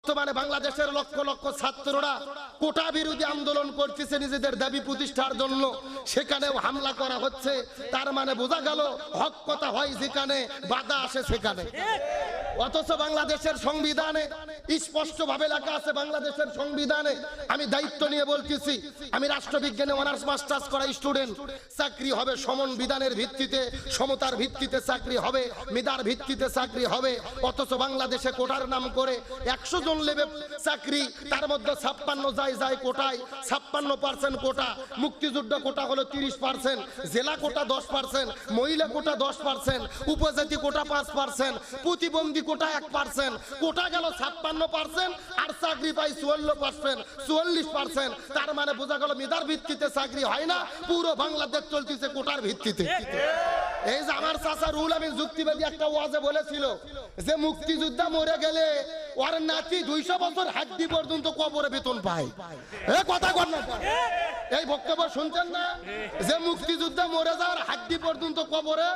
বর্তমানে বাংলাদেশের লক্ষ লক্ষ ছাত্ররা কোটা বিরোধী আন্দোলন করতেছে নিজেদের দাবি প্রতিষ্ঠার জন্য, সেখানেও হামলা করা হচ্ছে। তার মানে বোঝা গেল হক কথা হয় যেখানে, বাধা আসে সেখানে। অথচ বাংলাদেশের সংবিধানে স্পষ্টভাবে লেখা আছে, বাংলাদেশের সংবিধানে, আমি দায়িত্ব নিয়ে বলতেছি, আমি রাষ্ট্রবিজ্ঞানে অনার্স মাস্টার্স করা স্টুডেন্ট, চাকরি হবে সমান বিধানের ভিত্তিতে, সমতার ভিত্তিতে চাকরি হবে, মেধার ভিত্তিতে চাকরি হবে। অথচ বাংলাদেশে কোটার নাম করে 100 জন নেবে চাকরি, তার মধ্যে 56 যায় কোটায়, 56% কোটা। মুক্তিযুদ্ধ কোটা হলো 30%, জেলা কোটা 10%, মহিলা কোটা 10%, উপজাতি কোটা 5%, প্রতিবন্ধী কোটা 1%, কোটা গেল 56% আর চাকরি পাই 44%। তার মানে বোঝা গেল মেধার ভিত্তিতে চাকরি হয় না, পুরো বাংলাদেশ চলতেছে কোটার ভিত্তিতে। এই যে আমার চাচা রুহুল আমিন যুক্তিবাদী একটা ওয়াজে বলেছিল যে মুক্তিযোদ্ধা মরে গেলে ওর নাতি 200 বছর হাড্ডি পর্যন্ত কবরে বেতন পায়। এই কথা বল না, এই বক্তব্য শুনছেন না? যে মুক্তিযোদ্ধা মরে যাওয়ার হাড্ডি পর্যন্ত কবরে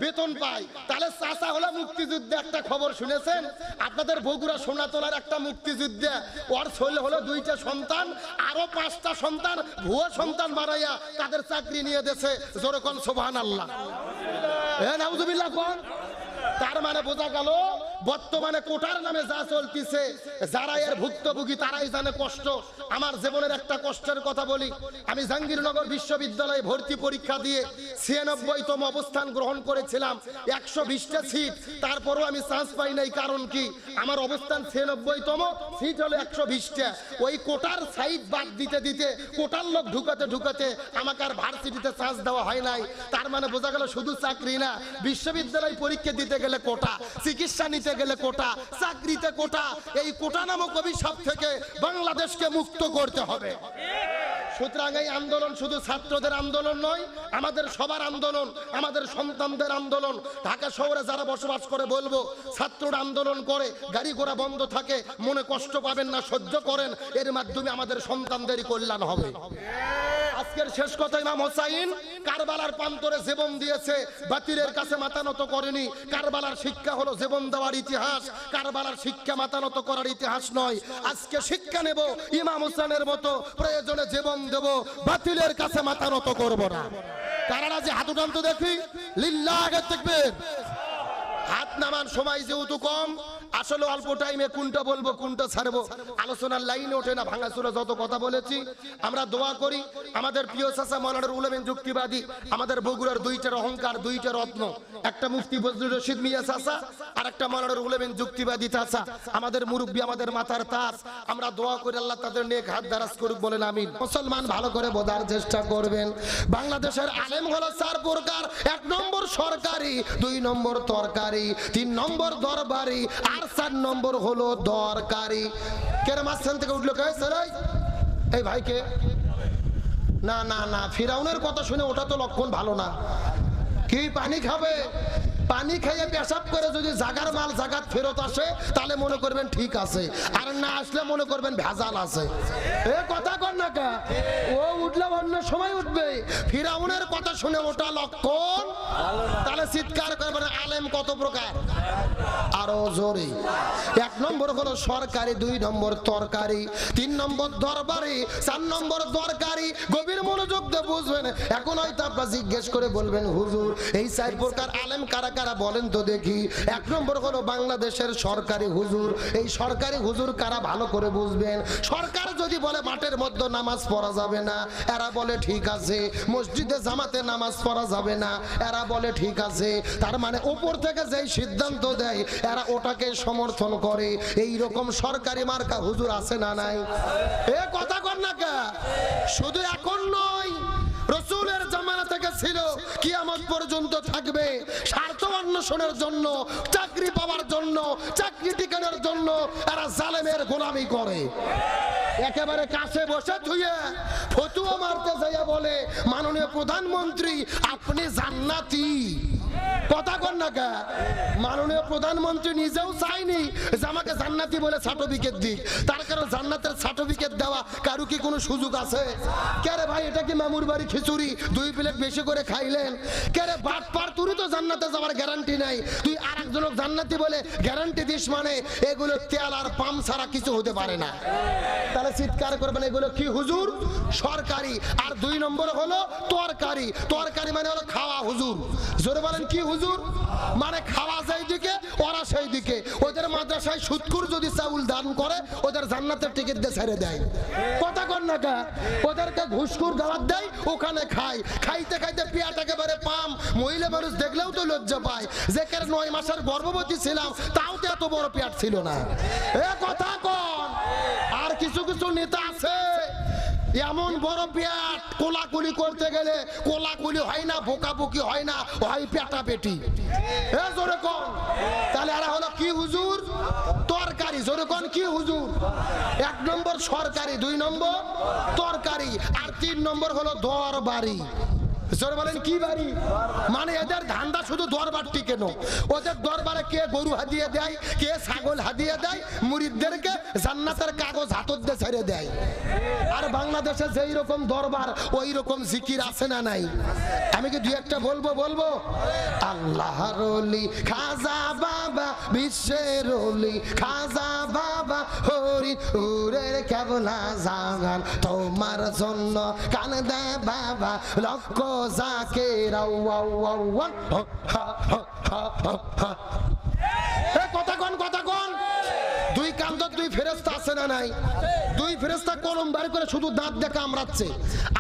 বেতন পায়। তাহলে চাচা হলো মুক্তিযুদ্ধে একটা খবর শুনেছেন? আপনাদের বগুড়া সোনাতলার একটা মুক্তিযুদ্ধে ওর ছেলে হলো 2টা সন্তান, আরো 5টা সন্তান ভুয়া সন্তান বানাইয়া তাদের চাকরি নিয়ে দেশে। যেরকম সুবহানাল্লাহ, নাউজুবিল্লাহ কোন। তার মানে বোঝা গেল বর্তমানে কোটার নামে যা চলতেছে, যারা এর ভুক্তভোগী তারাই জানে কষ্ট। আমার জীবনের একটা কষ্টের কথা বলি। আমি জাহাঙ্গীরনগর বিশ্ববিদ্যালয়ে ভর্তি পরীক্ষা দিয়ে 96তম অবস্থান গ্রহণ করেছিলাম, 120টা সিট। তারপরও আমি চান্স পাই নাই। কারণ কি? আমার অবস্থান 96তম, সিট হলো 120টা। ওই কোটার সাইড বাদ দিতে দিতে, কোটার লোক ঢুকাতে আমাকে আর ভার্সিটিতে চান্স দেওয়া হয় নাই। তার মানে বোঝা গেল শুধু চাকরি না, বিশ্ববিদ্যালয় পরীক্ষা দিতে গেলে কোটা, চিকিৎসা নিতে গেলে কোটা, চাকরিতে কোটা। এই কোটা নামক অভিশাপ থেকে বাংলাদেশকে মুক্ত করতে হবে। সুতরাং এই আন্দোলন শুধু ছাত্রদের আন্দোলন নয়, আমাদের সবার আন্দোলন, আমাদের সন্তানদের আন্দোলন। ঢাকা শহরে যারা বসবাস করে বলবো, ছাত্ররা আন্দোলন করে, গাড়ি ঘোড়া বন্ধ থাকে, মনে কষ্ট পাবেন না, সহ্য করেন। এর মাধ্যমে আমাদের সন্তানদেরই কল্যাণ হবে। আজকের শেষ কথা, ইমাম হোসাইন কারবালার প্রান্তরে জীবন দিয়েছে, বাতিলের কাছে মাথা নত করেনি। কারবালার শিক্ষা হলো জীবন দেওয়ার ইতিহাস, কারবালার শিক্ষা মাথা নত করার ইতিহাস নয়। আজকে শিক্ষা নেব ইমাম হোসেনের মতো, প্রয়োজনে জীবন দেব, বাতিলের কাছে মাথা নত করব না। কারণ আজ হাত উঠান তো দেখি, লিল্লাহ আগে তাকবীর। হাত নামান, সময় যেহেতু কম, আসলে অল্প টাইমে কোনটা বলবো কোনটা ছাড়বো আলোচনার লাইনে ওঠে না। ভাঙাচোরা যত কথা বলেছি, আমরা দোয়া করি আমাদের প্রিয় চাচা মাওলানা রুহুল আমিন যুক্তিবাদী, আমাদের বগুড়ার 2টার অহংকার, 2টা রত্ন, একটা মুফতি ফজলুর রশিদ মিয়া চাচা আর একটা মাওলানা রুহুল আমিন যুক্তিবাদী চাচা, আমাদের মুরব্বী, আমাদের মাথার তাজ। আমরা দোয়া করি আল্লাহ তাদের নেক হাত দারাজ করুক, বলেন আমিন। মুসলমান ভালো করে বোঝার চেষ্টা করবেন, বাংলাদেশের আলেম হলো 4 প্রকার। 1 নম্বর সরকারি, 2 নম্বর তরকারি, 3 নম্বর দরবারি, আর 4 নম্বর হলো দরকারি। কেরে মাঝখান থেকে উঠলো কে? এই ভাইকে না না না, ফিরাউনের কথা শুনে ওটা তো লক্ষণ ভালো না। কি পানি খাবে? পানি খেয়ে পেশাব করে যদি জাগার মাল জাগাত ফেরত আসে তাহলে মনে করবেন ঠিক আছে, আর না আসলে মনে করবেন ভেজাল আছে। এ কথা কর না কা, ও উঠলে অন্য সময় উঠবে। ফিরাউনের কথা শুনে ওটা লক্ষণ, তাহলে চিৎকার করবেন আলেম কত প্রকার, আরো জোরে। 1 নম্বর হলো সরকারি, 2 নম্বর তরকারি, 3 নম্বর দরবারি, 4 নম্বর দরকারি। গভীর মনোযোগ দিয়ে বুঝবেন। এখন হয়তো আপনারা জিজ্ঞেস করে বলবেন, হুজুর এই 4 প্রকার আলেম কারা কারা বলেন তো দেখি। 1 নম্বর হলো বাংলাদেশের সরকারি হুজুর। এই সরকারি হুজুর কারা ভালো করে বুঝবেন। সরকার যদি বলে মাঠের মধ্যে নামাজ পড়া যাবে না, এরা বলে ঠিক আছে। মসজিদে জামাতে নামাজ পড়া যাবে না, এরা বলে ঠিক আছে। তার মানে উপর থেকে যেই সিদ্ধান্ত দেয় এরা ওটাকে সমর্থন করে। এই রকম সরকারি মার্কা হুজুর আছে না নাই? এ কথা কর না কে, শুধু এখন নয়, রাসূলের জামানা থেকে ছিল, কিয়ামত পর্যন্ত থাকবে। স্বার্থ অন্বেষণের জন্য, চাকরি পাওয়ার জন্য, চাকরি টিকানোর জন্য এরা জালেমের গোলামি করে। একেবারে কাছে বসে থুয়ে ফতুয়া মারতে যাইয়া বলে, মাননীয় প্রধানমন্ত্রী আপনি জান্নাতি। কথা কন না কে? মাননীয় প্রধানমন্ত্রী নিজেও চাইনি যে আমাকে জান্নাতি বলে সার্টিফিকেট দিক, তার কারণ জান্নাতের সার্টিফিকেট দেওয়া কারু কি কোনো সুযোগ আছে? কে রে ভাই, এটা কি মামুর বাড়ি খিচুড়ি 2 প্লেট বেশি করে খাইলেন? কে রে বাটপার, তুই তো জান্নাতে যাওয়ার গ্যারান্টি নাই, তুই আরেকজনকে জান্নাতি বলে গ্যারান্টি দিস, মানে এগুলো তেল আর পাম ছাড়া কিছু হতে পারে না। তাহলে চিৎকার করবেন, এগুলো কি হুজুর? সরকারি। আর 2 নম্বর হলো তরকারি। তরকারি মানে হলো খাওয়া হুজুর। জোরে বলেন কি হুজুর? মানে খাওয়া যেই দিকে ওরা সেই দিকে। ওদের মাদ্রাসায় সুদকুর যদি চাউল দান করে ওদের জান্নাতের টিকিট দিয়ে ছেড়ে দেয়। কথা কন না কা? ওদেরকে ঘুষখুর দাওয়াত দেয়, ওখানে খায়, খাইতে খাইতে পেট একেবারে পাম। মহিলা মানুষ দেখলেও তো লজ্জা পায়, যে 9 মাসের গর্ভবতী ছিলাম তাও তো এত বড় পেট ছিল না। এ কথা কন। আর কিছু কিছু নেতা আছে এমন বড় পেট, কোলাকুলি করতে গেলে কোলাকুলি হয় না, বোকাবুকি হয় না, হয় পেটা পেটি। এ জোরে কন। তাহলে এরা হলো কি হুজুর? তরকারি। জোরে কন কি হুজুর? 1 নম্বর সরকারি, 2 নম্বর তরকারি, আর 3 নম্বর হলো দরবারি। জোরে বলেন কি বাড়ি? মানে এদের ধান্দা শুধু দরবার টিকেনো। ওদের দরবারে কে গরু হাদিয়ে দেয়, কে ছাগল হাদিয়ে দেয়, মুরিদদেরকে জান্নাতের কাগজ হাতত দিয়ে ছেড়ে দেয়। আর বাংলাদেশে যেই রকম দরবার ওই রকম জিকির আছে না নাই? আমি কি 2 একটা বলবো? আল্লাহর ওলি খাজা বাবা, বিশ্বের ওলি খাজা বাবা, হরি উরের কেবলা জাগান তোমার জন্য কান দে বাবা, লক্ষ জাকের কথা কন, কথা কন। 2 কান্দর 2 ফেরেশতা আছে না নাই? 2 ফেরেশতা কলম বার করে শুধু দাঁত দিয়ে কামড়াচ্ছে।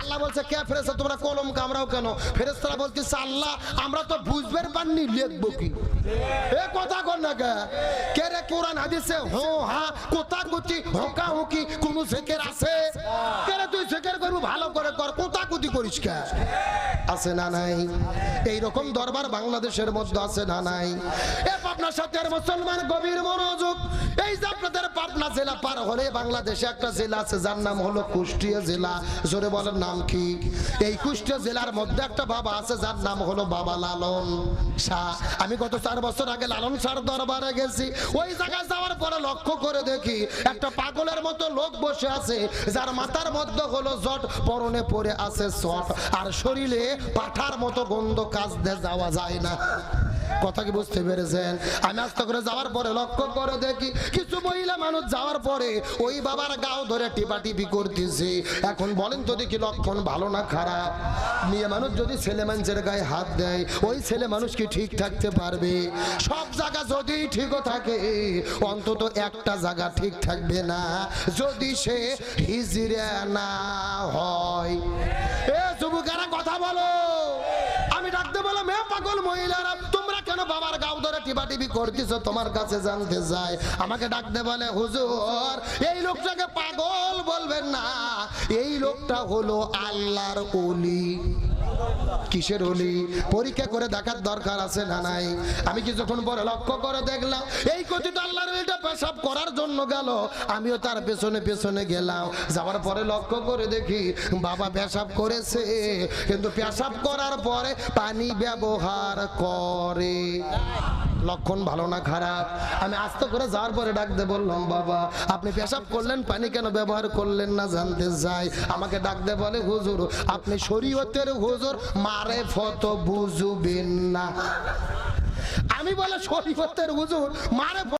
আল্লাহ বলছে কে ফেরেশতা তোমরা কলম কামড়াও কেন? ফেরেশতারা বলতেছে আল্লাহ আমরা তো বুঝবার পারিনি, লিখবো কি? এ কথা কন না কে রে? কোরআন হাদিসে হো হা কোথা কুতি হোকা হুকি কোন জিকির আছে? কে রে তুই জিকির করবি ভালো করে কর, কোথা কুতি করিস কে? আছে না নাই? এই রকম দরবার বাংলাদেশের মধ্যে আছে না নাই? এ পাবনার সাথে মুসলমান গভীর মনোযোগ। এই যে আপনাদের পাবনা জেলা পার হলে বাংলাদেশে একটা জেলা আছে যার নাম হলো কুষ্টিয়া জেলা। জোরে বলেন নাম কি? এই কুষ্টিয়া জেলার মধ্যে একটা বাবা আছে যার নাম হলো বাবা লালন শাহ। আমি গত 4 বছর আগে লালন শাহর দরবারে গেছি। ওই জায়গায় যাওয়ার পরে লক্ষ্য করে দেখি একটা পাগলের মতো লোক বসে আছে, যার মাথার মধ্যে হলো জট, পরনে পরে আছে শট, আর শরীরে পাঠার মতো গন্ধ, কাজ দিয়ে যাওয়া যায় না। কথা কি বুঝতে পেরেছেন? আমি আস্তে করে যাওয়ার পরে লক্ষ্য করে দেখি কিছু মহিলা মানুষ যাওয়ার পরে ওই বাবার গাও ধরে টিপাটিপি করতেছে। এখন বলেন তো দেখি লক্ষণ ভালো না খারাপ? মেয়ে মানুষ যদি ছেলে মানুষের গায়ে হাত দেয় ওই ছেলে মানুষ কি ঠিক থাকতে পারবে? সব জায়গা যদি ঠিকও থাকে অন্তত একটা জায়গা ঠিক থাকবে না, যদি সে হিজড়া না হয়। এ যুবকেরা কথা বলো। আমি ডাকতে বললাম এ পাগল মহিলারা তোমরা কেন বাবার গাও ধরে টিপাটিপি করতেছো? তোমার কাছে জানতে চাই। আমাকে ডাকতে বলে হুজুর এই লোকটাকে পাগল বলবেন না, এই লোকটা হলো আল্লাহর ওলি। কিসের ওলি? পরীক্ষা করে দেখার দরকার আছে না নাই? আমি কিছুক্ষণ পরে লক্ষ্য করে দেখলাম এই কথিত আল্লাহর ওলিটা পেশাব করার জন্য গেল, আমিও তার পেছনে পেছনে গেলাম। যাওয়ার পরে লক্ষ্য করে দেখি বাবা পেশাব করেছে, কিন্তু পেশাব করার পরে পানি ব্যবহার করে। লক্ষণ ভালো না খারাপ? আমি আস্তে করে যাওয়ার পরে ডাকতে বললাম বাবা আপনি পেশাব করলেন, পানি কেন ব্যবহার করলেন না জানতে চাই। আমাকে ডাকতে বলে হুজুর আপনি শরীয়তের হুজুর, মারেফত বুঝবেন না। আমি বলে শরীয়তের হুজুর, মারেফত